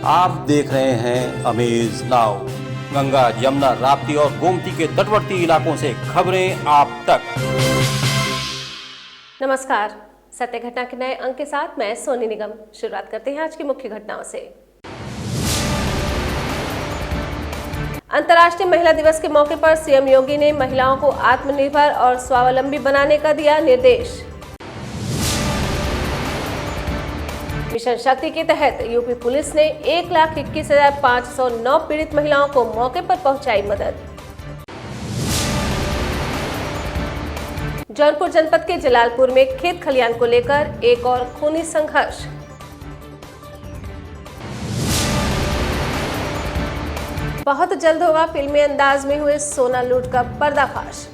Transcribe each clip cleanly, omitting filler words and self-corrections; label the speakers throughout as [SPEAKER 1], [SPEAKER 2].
[SPEAKER 1] आप देख रहे हैं अमेज नाउ। गंगा, यमुना, राप्ती और गोमती के तटवर्ती इलाकों से खबरें आप तक।
[SPEAKER 2] नमस्कार, सत्य घटना के नए अंक के साथ मैं सोनी निगम। शुरुआत करते हैं आज की मुख्य घटनाओं से। अंतर्राष्ट्रीय महिला दिवस के मौके पर सीएम योगी ने महिलाओं को आत्मनिर्भर और स्वावलंबी बनाने का दिया निर्देश। मिशन शक्ति के तहत यूपी पुलिस ने 1,21,509 पीड़ित महिलाओं को मौके पर पहुंचाई मदद। जौनपुर जनपद के जलालपुर में खेत खलियान को लेकर एक और खूनी संघर्ष। बहुत जल्द होगा फिल्मी अंदाज में हुए सोना लूट का पर्दाफाश।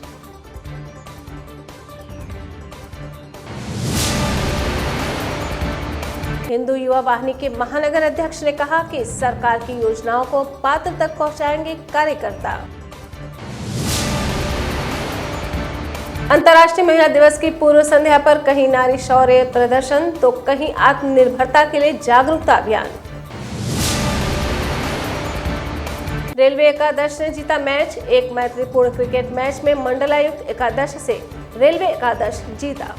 [SPEAKER 2] हिंदू युवा वाहिनी के महानगर अध्यक्ष ने कहा कि सरकार की योजनाओं को पात्र तक पहुंचाएंगे कार्यकर्ता। अंतर्राष्ट्रीय महिला दिवस की पूर्व संध्या पर कहीं नारी शौर्य प्रदर्शन तो कहीं आत्मनिर्भरता के लिए जागरूकता अभियान। रेलवे एकादश ने जीता मैच। एक मैत्रीपूर्ण क्रिकेट मैच में मंडलायुक्त एकादश से रेलवे एकादश जीता।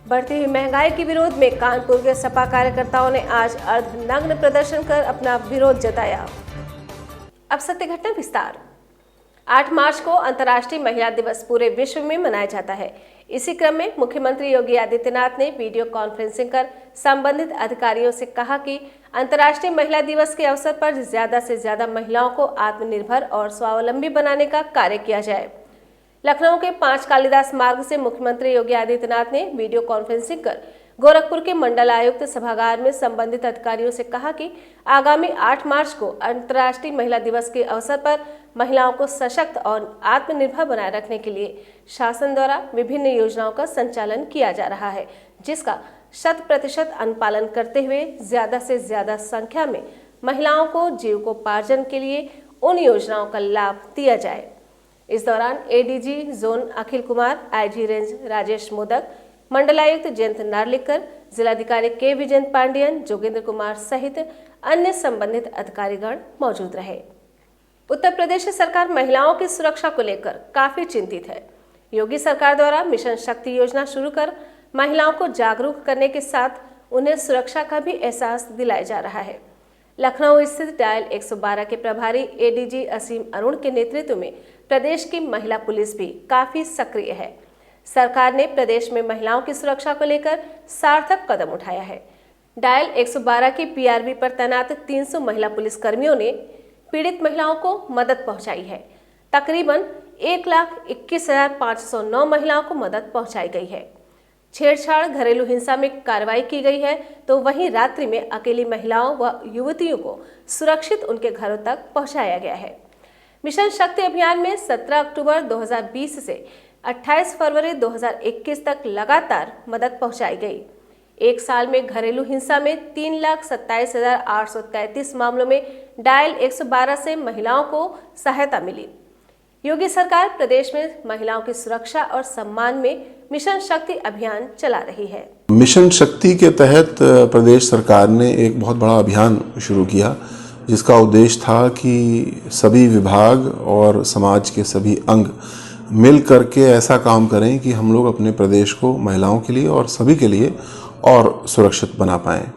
[SPEAKER 2] बढ़ती हुई महंगाई के विरोध में कानपुर के सपा कार्यकर्ताओं ने आज अर्धनग्न प्रदर्शन कर अपना विरोध जताया। अब सत्य घटना विस्तार। 8 मार्च को अंतर्राष्ट्रीय महिला दिवस पूरे विश्व में मनाया जाता है। इसी क्रम में मुख्यमंत्री योगी आदित्यनाथ ने वीडियो कॉन्फ्रेंसिंग कर संबंधित अधिकारियों से कहा कि अंतर्राष्ट्रीय महिला दिवस के अवसर पर ज्यादा से ज्यादा महिलाओं को आत्मनिर्भर और स्वावलंबी बनाने का कार्य किया जाए। लखनऊ के 5 कालिदास मार्ग से मुख्यमंत्री योगी आदित्यनाथ ने वीडियो कॉन्फ्रेंसिंग कर गोरखपुर के मंडल आयुक्त सभागार में संबंधित अधिकारियों से कहा कि आगामी 8 मार्च को अंतर्राष्ट्रीय महिला दिवस के अवसर पर महिलाओं को सशक्त और आत्मनिर्भर बनाए रखने के लिए शासन द्वारा विभिन्न योजनाओं का संचालन किया जा रहा है, जिसका 100% अनुपालन करते हुए ज्यादा से ज्यादा संख्या में महिलाओं को जीविकोपार्जन के लिए उन योजनाओं का लाभ दिया जाए। इस दौरान ADG zone Akhil Kumar, IG range Rajesh modak, मंडलायुक्त जयंत नार्लिकर, जिलाधिकारी के विजयंत पांडियन, जोगेंद्र कुमार सहित अन्य संबंधित अधिकारीगण मौजूद रहे। उत्तर प्रदेश सरकार महिलाओं की सुरक्षा को लेकर काफी चिंतित है। योगी सरकार द्वारा मिशन शक्ति योजना शुरू कर महिलाओं को जागरूक करने के साथ उन्हें सुरक्षा का भी एहसास दिलाया जा रहा है। लखनऊ स्थित डायल 112 के प्रभारी एडीजी असीम अरुण के नेतृत्व में प्रदेश की महिला पुलिस भी काफी सक्रिय है। सरकार ने प्रदेश में महिलाओं की सुरक्षा को लेकर सार्थक कदम उठाया है। डायल 112 की पीआरवी पर तैनात 300 महिला पुलिस कर्मियों ने पीड़ित महिलाओं को मदद पहुंचाई है। तकरीबन 1,21,509 महिलाओं को मदद पहुंचाई गई है। छेड़छाड़, घरेलू हिंसा में कार्रवाई की गई है, तो वहीं रात्रि में अकेली महिलाओं व युवतियों को सुरक्षित उनके घरों तक पहुंचाया गया है। मिशन शक्ति अभियान में 17 अक्टूबर 2020 से 28 फरवरी 2021 तक लगातार मदद पहुंचाई गई। एक साल में घरेलू हिंसा में 3,27,833 मामलों में डायल 112 से महिलाओं को सहायता मिली। योगी सरकार प्रदेश में महिलाओं की सुरक्षा और सम्मान में मिशन शक्ति अभियान चला रही है।
[SPEAKER 3] मिशन शक्ति के तहत प्रदेश सरकार ने एक बहुत बड़ा अभियान शुरू किया, जिसका उद्देश्य था कि सभी विभाग और समाज के सभी अंग मिल करके ऐसा काम करें कि हम लोग अपने प्रदेश को महिलाओं के लिए और सभी के लिए और सुरक्षित बना पाएं।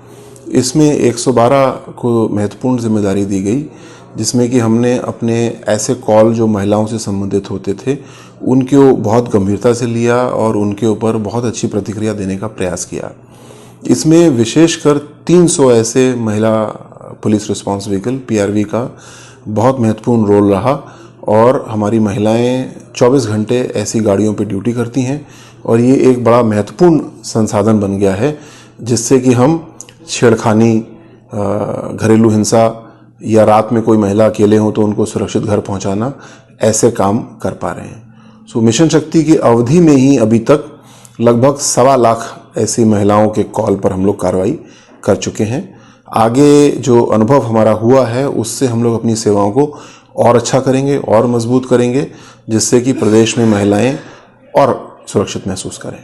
[SPEAKER 3] इसमें 112 को महत्वपूर्ण जिम्मेदारी दी गई, जिसमें कि हमने अपने ऐसे कॉल जो महिलाओं से संबंधित होते थे उनको बहुत गंभीरता से लिया और उनके ऊपर बहुत अच्छी प्रतिक्रिया देने का प्रयास किया। इसमें विशेषकर 300 ऐसे महिला पुलिस रिस्पांस व्हीकल पीआरवी का बहुत महत्वपूर्ण रोल रहा और हमारी महिलाएं 24 घंटे ऐसी गाड़ियों पर ड्यूटी करती हैं और ये एक बड़ा महत्वपूर्ण संसाधन बन गया है, जिससे कि हम छेड़खानी, घरेलू हिंसा या रात में कोई महिला अकेले हो तो उनको सुरक्षित घर पहुंचाना, ऐसे काम कर पा रहे हैं। मिशन शक्ति की अवधि में ही अभी तक लगभग 1.25 लाख ऐसी महिलाओं के कॉल पर हम लोग कार्रवाई कर चुके हैं। आगे जो अनुभव हमारा हुआ है उससे हम लोग अपनी सेवाओं को और अच्छा करेंगे और मजबूत करेंगे, जिससे कि प्रदेश में महिलाएं और सुरक्षित महसूस करें।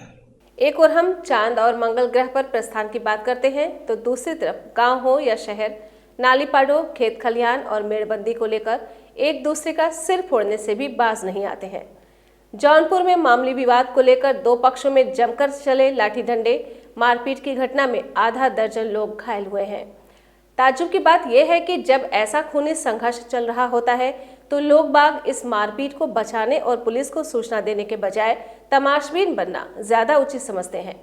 [SPEAKER 2] एक और हम चांद और मंगल ग्रह पर प्रस्थान की बात करते हैं तो दूसरी तरफ गांव हो या शहर, नाली पाडो, खेत खलिहान और मेड़बंदी को लेकर एक दूसरे का सिर फोड़ने से भी बाज नहीं आते हैं। जौनपुर में मामूली विवाद को लेकर दो पक्षों में जमकर चले लाठी डंडे, मारपीट की घटना में आधा दर्जन लोग घायल हुए हैं। ताज्जुब की बात यह है कि जब ऐसा खूनी संघर्ष चल रहा होता है तो लोग बाग इस मारपीट को बचाने और पुलिस को सूचना देने के बजाय तमाशबीन बनना ज्यादा उचित समझते हैं।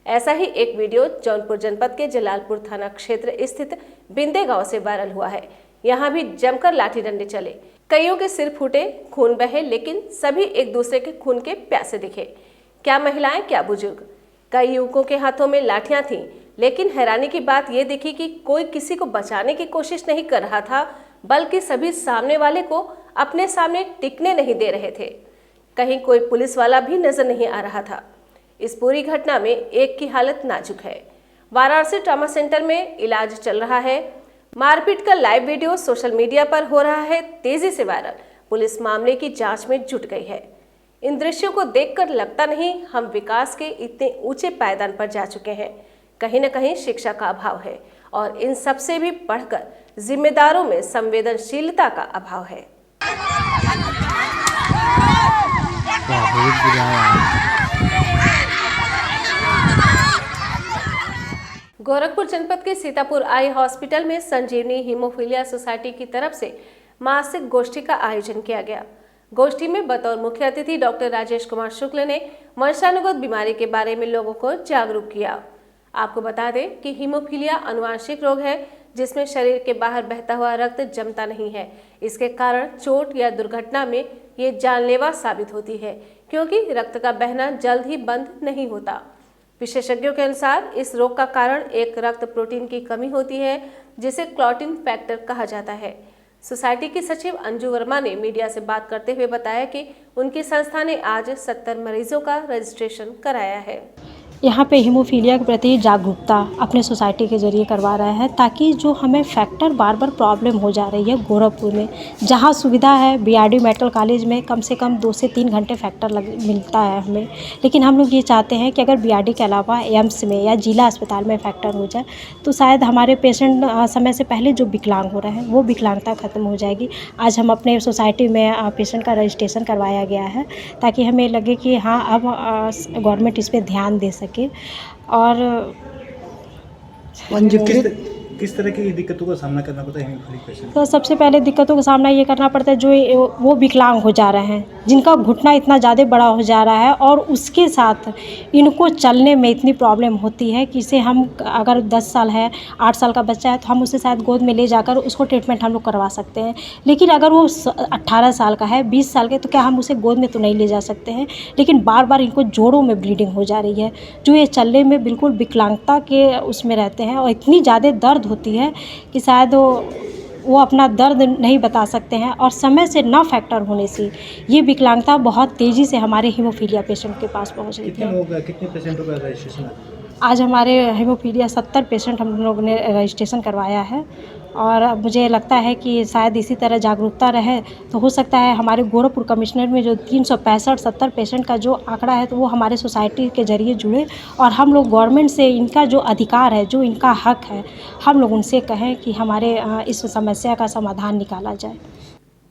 [SPEAKER 2] ऐसा ही एक वीडियो जौनपुर जनपद के जलालपुर थाना क्षेत्र स्थित बिंदे गांव से वायरल हुआ है। यहाँ भी जमकर लाठी डंडे चले, कईयों के सिर फूटे, खून बहे, लेकिन सभी एक दूसरे के खून के प्यासे दिखे। क्या महिलाएं, क्या बुजुर्ग, कई युवकों के हाथों में लाठियां थीं, लेकिन हैरानी की बात यह दिखी कि कोई किसी को बचाने की कोशिश नहीं कर रहा था, बल्कि सभी सामने वाले को अपने सामने टिकने नहीं दे रहे थे। कहीं कोई पुलिस वाला भी नजर नहीं आ रहा था। इस पूरी घटना में एक की हालत नाजुक है। वाराणसी ट्रॉमा सेंटर में इलाज चल रहा है। मारपीट का लाइव वीडियो सोशल मीडिया पर हो रहा है तेजी से वायरल। पुलिस मामले की जांच में जुट गई है। इन दृश्यों को देखकर लगता नहीं हम विकास के इतने ऊंचे पायदान पर जा चुके हैं। कहीं न कहीं शिक्षा का अभाव है और इन सब से भी बढ़कर जिम्मेदारों में संवेदनशीलता का अभाव है। गोरखपुर जनपद के सीतापुर आई हॉस्पिटल में संजीवनी हीमोफीलिया सोसाइटी की तरफ से मासिक गोष्ठी का आयोजन किया गया। गोष्ठी में बतौर मुख्य अतिथि डॉक्टर राजेश कुमार शुक्ल ने वंशानुगत बीमारी के बारे में लोगों को जागरूक किया। आपको बता दें कि हीमोफीलिया अनुवांशिक रोग है जिसमें शरीर के बाहर बहता हुआ रक्त जमता नहीं है। इसके कारण चोट या दुर्घटना में ये जानलेवा साबित होती है, क्योंकि रक्त का बहना जल्द ही बंद नहीं होता। विशेषज्ञों के अनुसार इस रोग का कारण एक रक्त प्रोटीन की कमी होती है, जिसे क्लॉटिन फैक्टर कहा जाता है। सोसाइटी की सचिव अंजू वर्मा ने मीडिया से बात करते हुए बताया कि उनकी संस्था ने आज 70 मरीजों का रजिस्ट्रेशन कराया है।
[SPEAKER 4] यहाँ पे हीमोफीलिया के प्रति जागरूकता अपने सोसाइटी के जरिए करवा रहा है, ताकि जो हमें फैक्टर बार बार प्रॉब्लम हो जा रही है गोरखपुर में, जहाँ सुविधा है बीआरडी मेडिकल कॉलेज में कम से कम 2 से 3 घंटे फैक्टर मिलता है हमें, लेकिन हम लोग ये चाहते हैं कि अगर बीआरडी के अलावा एम्स में या जिला अस्पताल में फैक्टर हो जाए तो शायद हमारे पेशेंट समय से पहले जो विकलांग हो रहे हैं वो विकलांगता ख़त्म हो जाएगी। आज हम अपने सोसाइटी में पेशेंट का रजिस्ट्रेशन करवाया गया है, ताकि हमें लगे कि हाँ अब गवर्नमेंट इस पर ध्यान दे सके। और
[SPEAKER 5] किस तरह की दिक्कतों का सामना करना पड़ता है हीमोफीलिक पेशेंट?
[SPEAKER 4] तो सबसे पहले दिक्कतों का सामना ये करना पड़ता है जो वो विकलांग हो जा रहे हैं, जिनका घुटना इतना ज़्यादा बड़ा हो जा रहा है और उसके साथ इनको चलने में इतनी प्रॉब्लम होती है कि इसे हम अगर 10 साल है, 8 साल का बच्चा है तो हम उसे शायद गोद में ले जाकर उसको ट्रीटमेंट हम लोग करवा सकते हैं, लेकिन अगर वो 18 साल का है, 20 साल के, तो क्या हम उसे गोद में तो नहीं ले जा सकते हैं। लेकिन बार बार इनको जोड़ों में ब्लीडिंग हो जा रही है, जो ये चलने में बिल्कुल विकलांगता के उसमें रहते हैं और इतनी ज़्यादा दर्द होती है कि शायद वो अपना दर्द नहीं बता सकते हैं। और समय से ना फैक्टर होने से ये विकलांगता बहुत तेज़ी से हमारे हीमोफीलिया पेशेंट के पास पहुंच रही है।
[SPEAKER 5] कितने पेशेंटों का रजिस्ट्रेशन?
[SPEAKER 4] आज हमारे हीमोफीलिया 70 पेशेंट हम लोगों ने रजिस्ट्रेशन करवाया है और मुझे लगता है कि शायद इसी तरह जागरूकता रहे तो हो सकता है हमारे गोरखपुर कमिश्नर में जो 365-70 पेशेंट का जो आंकड़ा है तो वो हमारे सोसाइटी के जरिए जुड़े और हम लोग गवर्नमेंट से इनका जो अधिकार है, जो इनका हक है, हम लोग उनसे कहें कि हमारे इस समस्या का समाधान निकाला जाए।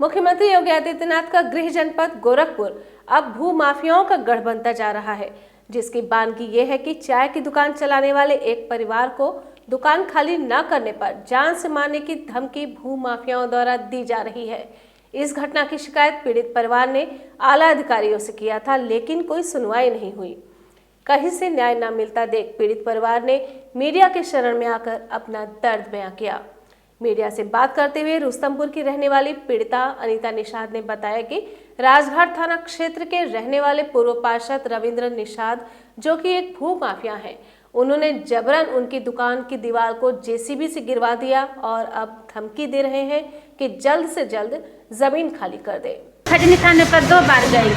[SPEAKER 2] मुख्यमंत्री योगी आदित्यनाथ का गृह जनपद गोरखपुर अब भू माफियाओं का गढ़ बनता जा रहा है, जिसकी बानगी ये है कि चाय की दुकान चलाने वाले एक परिवार को दुकान खाली न करने पर जान से मारने की धमकी भू माफियाओं द्वारा दी जा रही है। इस घटना की शिकायत पीड़ित परिवार ने आला अधिकारियों से किया था, लेकिन कोई सुनवाई नहीं हुई। कहीं से न्याय न मिलता देख पीड़ित परिवार ने मीडिया के शरण में आकर अपना दर्द बयां किया। मीडिया से बात करते हुए रुस्तमपुर की रहने वाली पीड़िता अनीता निषाद ने बताया कि राजघाट थाना क्षेत्र के रहने वाले पूर्व पार्षद रविंद्र निषाद, जो कि एक भू माफिया हैं, उन्होंने जबरन उनकी दुकान की दीवार को जेसीबी से गिरवा दिया और अब धमकी दे रहे हैं कि जल्द से जल्द जमीन खाली कर दे।
[SPEAKER 6] खजनी थाने पर 2 बार गई,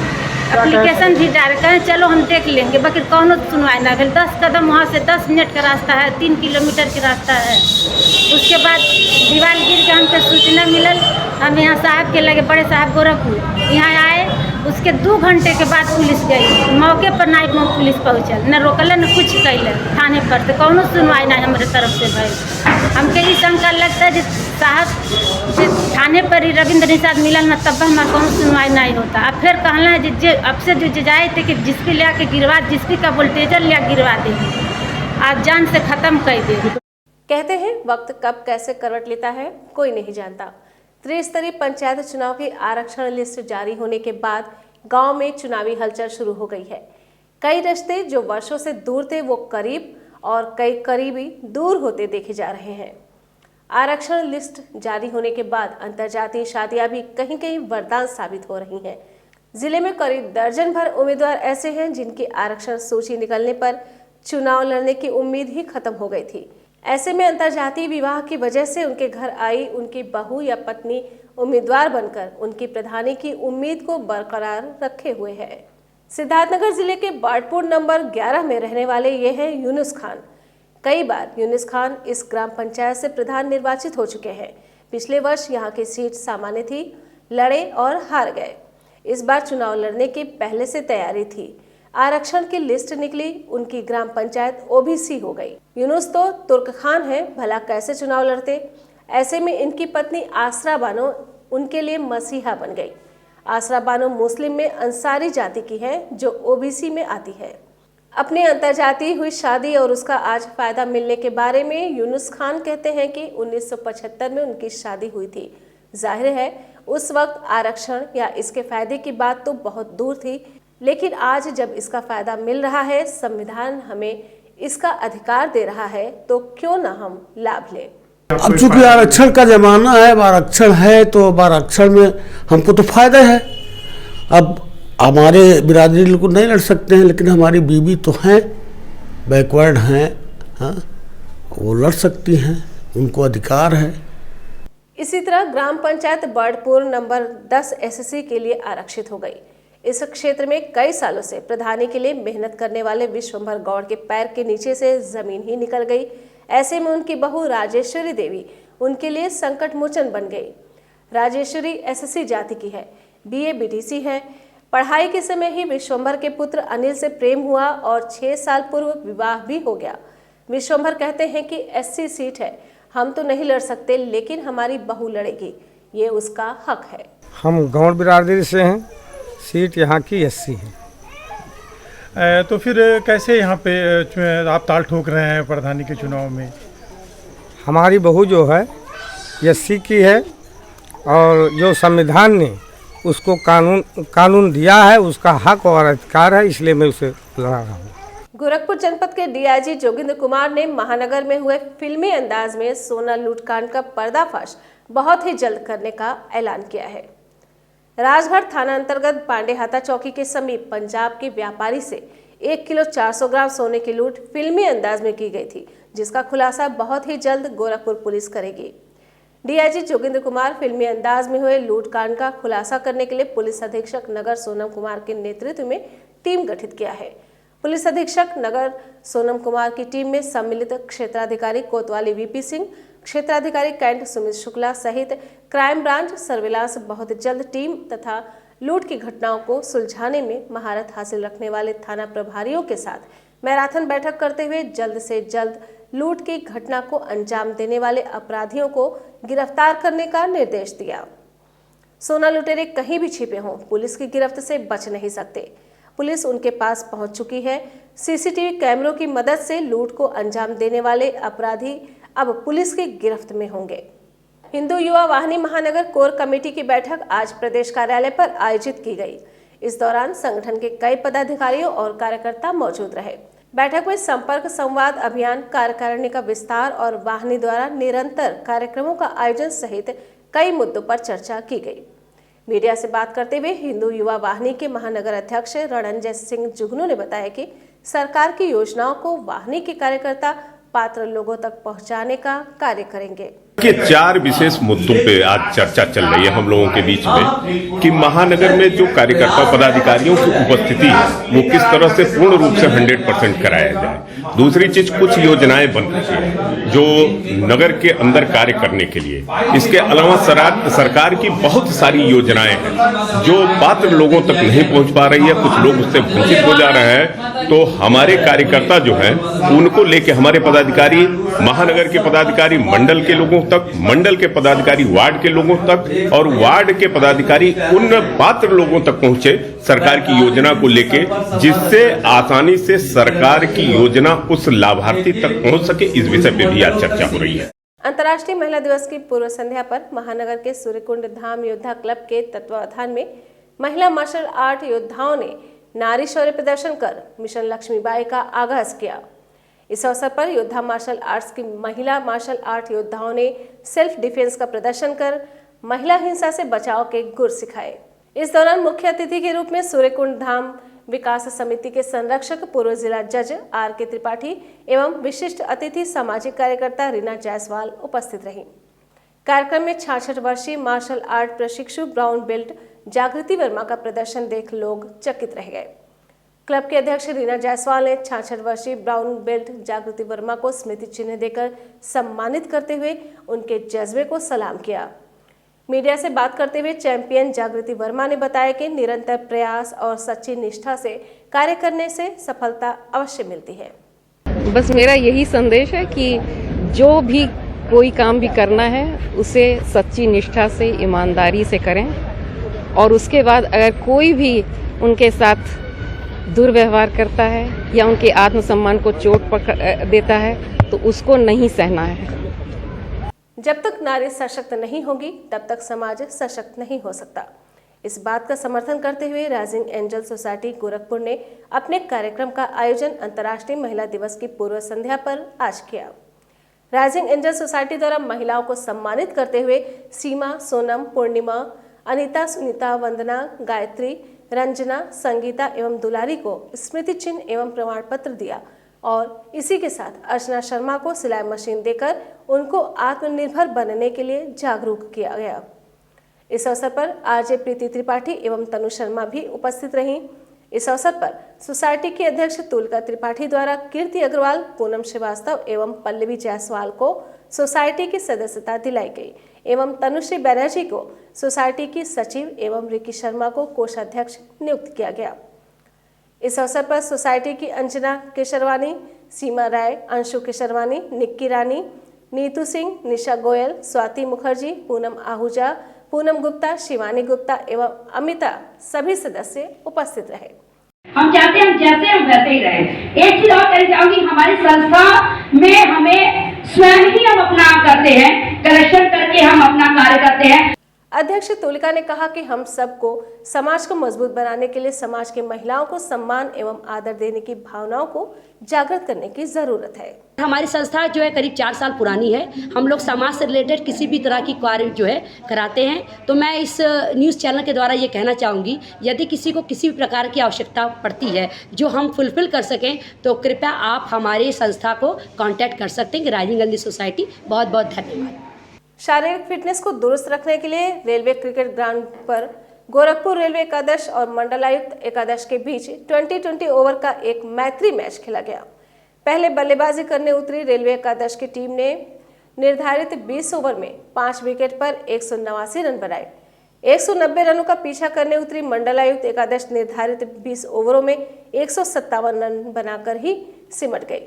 [SPEAKER 6] एप्लीकेशन भी डाल कर चलो हम देख लेंगे, बाकी कौन सुनवाई ना भेल। 10 कदम वहाँ से 10 मिनट का रास्ता है, 3 किलोमीटर का रास्ता है। उसके बाद दीवार गिर के हमको सूचना मिलल, हम यहाँ साहब के लगे, बड़े साहब गोरखपुर यहाँ आए, उसके 2 घंटे के बाद पुलिस गई, मौके पर नाइट में पुलिस पहुँचल, न रोकल न कुछ कैल थाने पर, तो कौनो सुनवाई नहीं हमारे तरफ से भाई। हमके ही शंका लगता है साहब थाने पर ही रविंद्र निषाद मिलल न तब हमारा कौनो सुनवाई नहीं होता। अब फिर कहना है जे अब से जो जाए थे कि जिसकी ले के गिरवा, जिसकी का वोल्टेजर ले गिरवा दे, आज जान से ख़त्म कर दे।
[SPEAKER 2] कहते हैं वक्त कब कैसे करवट लेता है कोई नहीं जानता। त्रिस्तरीय पंचायत चुनाव की आरक्षण लिस्ट जारी होने के बाद गांव में चुनावी हलचल शुरू हो गई है। कई रिश्ते जो वर्षों से दूर थे वो करीब और कई करीबी दूर होते देखे जा रहे हैं। आरक्षण लिस्ट जारी होने के बाद अंतर्जातीय शादियां भी कहीं कहीं वरदान साबित हो रही हैं। जिले में करीब दर्जन भर उम्मीदवार ऐसे हैं जिनकी आरक्षण सूची निकलने पर चुनाव लड़ने की उम्मीद ही खत्म हो गई थी। ऐसे में अंतर्जातीय विवाह की वजह से उनके घर आई उनकी बहू या पत्नी उम्मीदवार बनकर उनकी प्रधानी की उम्मीद को बरकरार रखे हुए है। सिद्धार्थनगर जिले के बाटपुर नंबर 11 में रहने वाले ये हैं यूनुस खान। कई बार यूनुस खान इस ग्राम पंचायत से प्रधान निर्वाचित हो चुके हैं। पिछले वर्ष यहाँ की सीट सामान्य थी, लड़े और हार गए। इस बार चुनाव लड़ने की पहले से तैयारी थी। आरक्षण की लिस्ट निकली, उनकी ग्राम पंचायत ओबीसी हो गई। यूनुस तो तुर्क खान है, भला कैसे चुनाव लड़ते। ऐसे में इनकी पत्नी आसरा बानो उनके लिए मसीहा बन गई। आसरा बानो मुस्लिम में अंसारी जाति की है जो ओबीसी में आती है। अपनी अंतर्जातीय हुई शादी और उसका आज फायदा मिलने के बारे में यूनुस खान कहते हैं कि 1975 में उनकी शादी हुई थी। जाहिर है उस वक्त आरक्षण या इसके फायदे की बात तो बहुत दूर थी, लेकिन आज जब इसका फायदा मिल रहा है, संविधान हमें इसका अधिकार दे रहा है, तो क्यों ना हम लाभ लें।
[SPEAKER 7] अब चूंकि आरक्षण का जमाना है, आरक्षण है तो आरक्षण में हमको तो फायदा है। अब हमारे बिरादरी को नहीं लड़ सकते हैं, लेकिन हमारी बीवी तो हैं, बैकवर्ड हैं, हाँ, वो लड़ सकती हैं, उनको अधिकार है।
[SPEAKER 2] इसी तरह ग्राम पंचायत बर्डपुर नंबर 10 एससी के लिए आरक्षित हो गई। इस क्षेत्र में कई सालों से प्रधानी के लिए मेहनत करने वाले विश्वंभर गौड़ के पैर के नीचे से जमीन ही निकल गई। ऐसे में उनकी बहू राजेश्वरी देवी उनके लिए संकट मोचन बन गई। राजेश्वरी एससी जाति की है, बीए बीटीसी है। पढ़ाई के समय ही विश्वंभर के पुत्र अनिल से प्रेम हुआ और 6 साल पूर्व विवाह भी हो गया। विश्वंभर कहते हैं कि एससी सीट है, हम तो नहीं लड़ सकते, लेकिन हमारी बहू लड़ेगी, ये उसका हक है।
[SPEAKER 8] हम गौड़ बिरादरी से हैं, सीट यहाँ की एससी है।
[SPEAKER 5] तो फिर कैसे यहाँ पे आप ताल ठोक रहे हैं प्रधानी के चुनाव में?
[SPEAKER 8] हमारी बहू जो है एससी की है और जो संविधान ने उसको कानून दिया है, उसका हक और अधिकार है, इसलिए मैं उसे लड़ा रहा हूँ।
[SPEAKER 2] गोरखपुर जनपद के डीआईजी जोगिंद्र कुमार ने महानगर में हुए फिल्मी अंदाज में सोना लूटकांड का पर्दाफाश बहुत ही जल्द करने का ऐलान किया है। राजगढ़ थाना अंतर्गत पांडेहाता चौकी के समीप पंजाब के व्यापारी से 1 किलो 400 ग्राम सोने की लूट फिल्मी अंदाज में की गई थी, जिसका खुलासा बहुत ही जल्द गोरखपुर पुलिस करेगी। डीआईजी जोगिंद्र कुमार फिल्मी अंदाज में हुए लूटकांड का खुलासा करने के लिए पुलिस अधीक्षक नगर सोनम कुमार के नेतृत्व में टीम गठित किया है। पुलिस अधीक्षक नगर सोनम कुमार की टीम में सम्मिलित क्षेत्राधिकारी कोतवाली वीपी सिंह, क्षेत्राधिकारी कैंट सुमित शुक्ला सहित क्राइम ब्रांच सर्विलांस बहुत जल्द टीम तथा लूट की घटनाओं को सुलझाने में महारत हासिल रखने वाले थाना प्रभारियों के साथ मैराथन बैठक करते हुए जल्द से जल्द लूट की घटना को अंजाम देने वाले अपराधियों को गिरफ्तार करने का निर्देश दिया। सोना लुटेरे कहीं भी छिपे हों, पुलिस की गिरफ्त से बच नहीं सकते। पुलिस उनके पास पहुंच चुकी है। सीसीटीवी कैमरों की मदद से लूट को अंजाम देने वाले अपराधी अब पुलिस की गिरफ्त में होंगे। हिंदू युवा वाहिनी महानगर कोर कमेटी की बैठक आज प्रदेश कार्यालय पर आयोजित की गई। इस दौरान संगठन के कई पदाधिकारियों और कार्यकर्ता मौजूद रहे। बैठक में संपर्क संवाद अभियान, कार्यकारिणी का विस्तार और वाहिनी द्वारा निरंतर कार्यक्रमों का आयोजन सहित कई मुद्दों पर चर्चा की गई। मीडिया से बात करते हुए हिंदू युवा वाहिनी के महानगर अध्यक्ष रणंजय सिंह जुगनू ने बताया कि सरकार की योजनाओं को वाहिनी के कार्यकर्ता पात्र लोगों तक पहुंचाने का कार्य करेंगे।
[SPEAKER 9] के 4 विशेष मुद्दों पे आज चर्चा चल रही है हम लोगों के बीच में कि महानगर में जो कार्यकर्ता पदाधिकारियों की उपस्थिति है वो किस तरह से पूर्ण रूप से 100% कराया जाए। दूसरी चीज, कुछ योजनाएं बन रही है जो नगर के अंदर कार्य करने के लिए। इसके अलावा सरकार की बहुत सारी योजनाएं हैं जो पात्र लोगों तक नहीं पहुंच पा रही है, कुछ लोग उससे वंचित हो जा रहे हैं। तो हमारे कार्यकर्ता जो है उनको लेके हमारे पदाधिकारी, महानगर के पदाधिकारी मंडल के लोगों तक, मंडल के पदाधिकारी वार्ड के लोगों तक, और वार्ड के पदाधिकारी उन पात्र लोगों तक पहुंचे सरकार की योजना को लेके, जिससे आसानी से सरकार की योजना उस लाभार्थी तक पहुंच सके। इस विषय पे भी आज चर्चा हो रही है।
[SPEAKER 2] अंतर्राष्ट्रीय महिला दिवस की पूर्व संध्या पर महानगर के सूर्यकुंड धाम योद्धा क्लब के तत्वावधान में महिला मार्शल आर्ट योद्धाओं ने नारी शौर्य प्रदर्शन कर मिशन लक्ष्मीबाई का आगाज किया। इस अवसर पर योद्धा मार्शल आर्ट्स की महिला मार्शल आर्ट योद्धाओं ने सेल्फ डिफेंस का प्रदर्शन कर महिला हिंसा से बचाव के गुर सिखाए। इस दौरान मुख्य अतिथि के रूप में सूर्यकुंड धाम विकास समिति के संरक्षक पूर्व जिला जज R.K. त्रिपाठी एवं विशिष्ट अतिथि सामाजिक कार्यकर्ता रीना जायसवाल उपस्थित रहीं। कार्यक्रम में 66 वर्षीय मार्शल आर्ट प्रशिक्षु ब्राउन बेल्ट जागृति वर्मा का प्रदर्शन देख लोग चकित रह गए। क्लब के अध्यक्ष रीना जायसवाल ने 66 वर्षीय ब्राउन बेल्ट जागृति वर्मा को स्मृति चिन्ह देकर सम्मानित करते हुए उनके जज्बे को सलाम किया। मीडिया से बात करते हुए चैंपियन जागृति वर्मा ने बताया कि निरंतर प्रयास और सच्ची निष्ठा से कार्य करने से सफलता अवश्य मिलती है।
[SPEAKER 10] बस मेरा यही संदेश है कि जो भी कोई काम भी करना है उसे सच्ची निष्ठा से, ईमानदारी से करें, और उसके बाद अगर कोई भी उनके साथ दुर्व्यवहार करता है या उनके आत्मसम्मान को चोट देता है तो उसको नहीं सहना है।
[SPEAKER 2] जब तक नारी सशक्त नहीं होगी तब तक समाज सशक्त नहीं हो सकता। इस बात का समर्थन करते हुए राइजिंग एंजल सोसाइटी गोरखपुर ने अपने कार्यक्रम का आयोजन अंतर्राष्ट्रीय महिला दिवस की पूर्व संध्या पर आज किया। राइजिंग एंजल सोसाइटी द्वारा महिलाओं को सम्मानित करते हुए सीमा, सोनम, पूर्णिमा, अनीता, सुनीता, वंदना, गायत्री, रंजना, संगीता एवं दुलारी को स्मृति चिन्ह एवं प्रमाण पत्र दिया और इसी के साथ अर्चना शर्मा को सिलाई मशीन देकर उनको आत्मनिर्भर बनने के लिए जागरूक किया गया। इस अवसर पर आरजे प्रीति त्रिपाठी एवं तनु शर्मा भी उपस्थित रहीं। इस अवसर पर सोसाइटी के अध्यक्ष तुलका त्रिपाठी द्वारा कीर्ति अग्रवाल, पूनम श्रीवास्तव एवं पल्लवी जायसवाल को सोसाइटी की सदस्यता दिलाई गई एवं तनुश्री बैनर्जी को सोसाइटी की सचिव एवं रिकी शर्मा को कोषाध्यक्ष नियुक्त किया गया। इस अवसर पर सोसाइटी की अंजना केशरवानी, सीमा राय, अंशु केशरवानी, निक्की रानी, नीतू सिंह, निशा गोयल, स्वाति मुखर्जी, पूनम आहूजा, पूनम गुप्ता, शिवानी गुप्ता एवं अमिता सभी सदस्य उपस्थित रहे।
[SPEAKER 11] हम चाहते हैं जैसे हम वैसे ही रहे। एक चीज और कहना चाहूंगी, हमारी संस्था में हमें स्वयं ही हम अपना करते हैं, कलेक्शन करके हम अपना कार्य करते हैं।
[SPEAKER 2] अध्यक्ष तुलिका ने कहा कि हम सबको समाज को मजबूत बनाने के लिए समाज की महिलाओं को सम्मान एवं आदर देने की भावनाओं को जागृत करने की जरूरत है।
[SPEAKER 12] हमारी संस्था जो है करीब 4 साल पुरानी है। हम लोग समाज से रिलेटेड किसी भी तरह की कार्य जो है कराते हैं। तो मैं इस न्यूज़ चैनल के द्वारा ये कहना चाहूँगी, यदि किसी को किसी भी प्रकार की आवश्यकता पड़ती है जो हम फुलफिल कर सकें तो कृपया आप हमारी संस्था को कॉन्टैक्ट कर सकते हैं। Rising angel society. बहुत बहुत धन्यवाद।
[SPEAKER 2] शारीरिक फिटनेस को दुरुस्त रखने के लिए रेलवे क्रिकेट ग्राउंड पर गोरखपुर रेलवे एकादश और मंडलायुक्त एकादश के बीच 20-20 ओवर का एक मैत्री मैच खेला गया। पहले बल्लेबाजी करने उतरी रेलवे एकादश की टीम ने निर्धारित 20 ओवर में 5 विकेट पर 189 रन बनाए। 190 रनों का पीछा करने उतरी मंडलायुक्त एकादश निर्धारित 20 ओवरों में 157 रन बनाकर ही सिमट गई।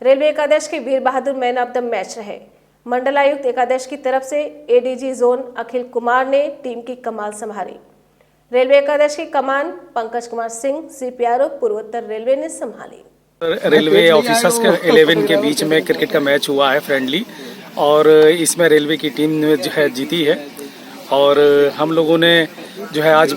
[SPEAKER 2] रेलवे एकादश के वीर बहादुर मैन ऑफ द मैच रहे। मंडलायुक्त एकादश की तरफ से एडीजी जोन अखिल कुमार ने टीम की कमान संभाली। रेलवे एकादश की कमान पंकज कुमार सिंह, सीपीआरओ पूर्वोत्तर रेलवे ने संभाली।
[SPEAKER 13] रेलवे ऑफिसर्स के 11 के बीच में क्रिकेट का मैच हुआ है फ्रेंडली, और इसमें रेलवे की टीम जो है जीती है और हम लोगों ने जो है आज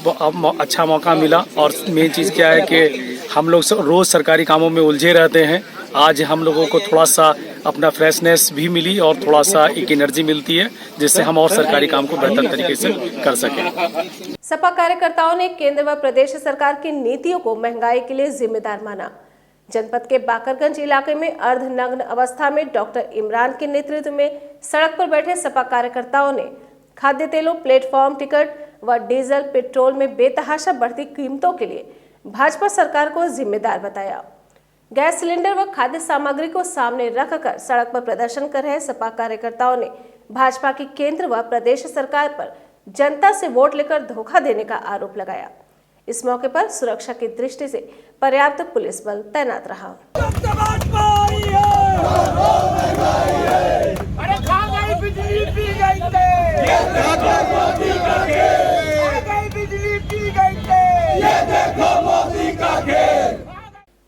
[SPEAKER 13] अच्छा मौका मिला। और मेन चीज़ क्या है कि हम लोग रोज़ सरकारी कामों में उलझे रहते हैं। आज हम लोगों को थोड़ा सा अपना फ्रेशनेस भी मिली और थोड़ा सा एक एनर्जी मिलती है जिससे हम और सरकारी काम को बेहतर तरीके से कर सकें।
[SPEAKER 2] सपा कार्यकर्ताओं ने केंद्र व प्रदेश सरकार की नीतियों को महंगाई के लिए जिम्मेदार माना। जनपद के बाकरगंज इलाके में अर्धनग्न अवस्था में डॉक्टर इमरान के नेतृत्व में सड़क पर बैठे सपा कार्यकर्ताओं ने खाद्य तेलों, प्लेटफॉर्म टिकट व डीजल पेट्रोल में बेतहाशा बढ़ती कीमतों के लिए भाजपा सरकार को जिम्मेदार बताया। गैस सिलेंडर व खाद्य सामग्री को सामने रखकर सड़क पर प्रदर्शन कर रहे सपा कार्यकर्ताओं ने भाजपा की केंद्र व प्रदेश सरकार पर जनता से वोट लेकर धोखा देने का आरोप लगाया। इस मौके पर सुरक्षा की दृष्टि से पर्याप्त पुलिस बल तैनात रहा।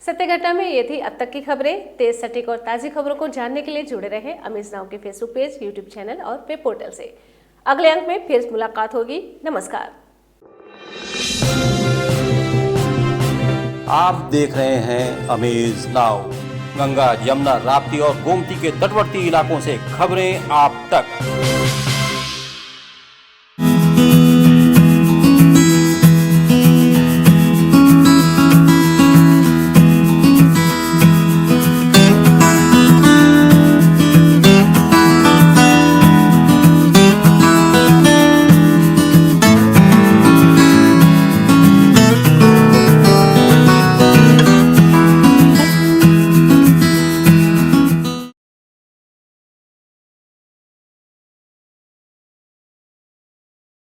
[SPEAKER 2] सत्य घटना में ये थी अब तक की खबरें। तेज, सटीक और ताजी खबरों को जानने के लिए जुड़े रहे अमीज नाउ के फेसबुक पेज, यूट्यूब चैनल और वेब पोर्टल से। अगले अंक में फिर मुलाकात होगी। नमस्कार।
[SPEAKER 1] आप देख रहे हैं अमीज नाउ। गंगा, यमुना, राप्ती और गोमती के तटवर्ती इलाकों से खबरें आप तक।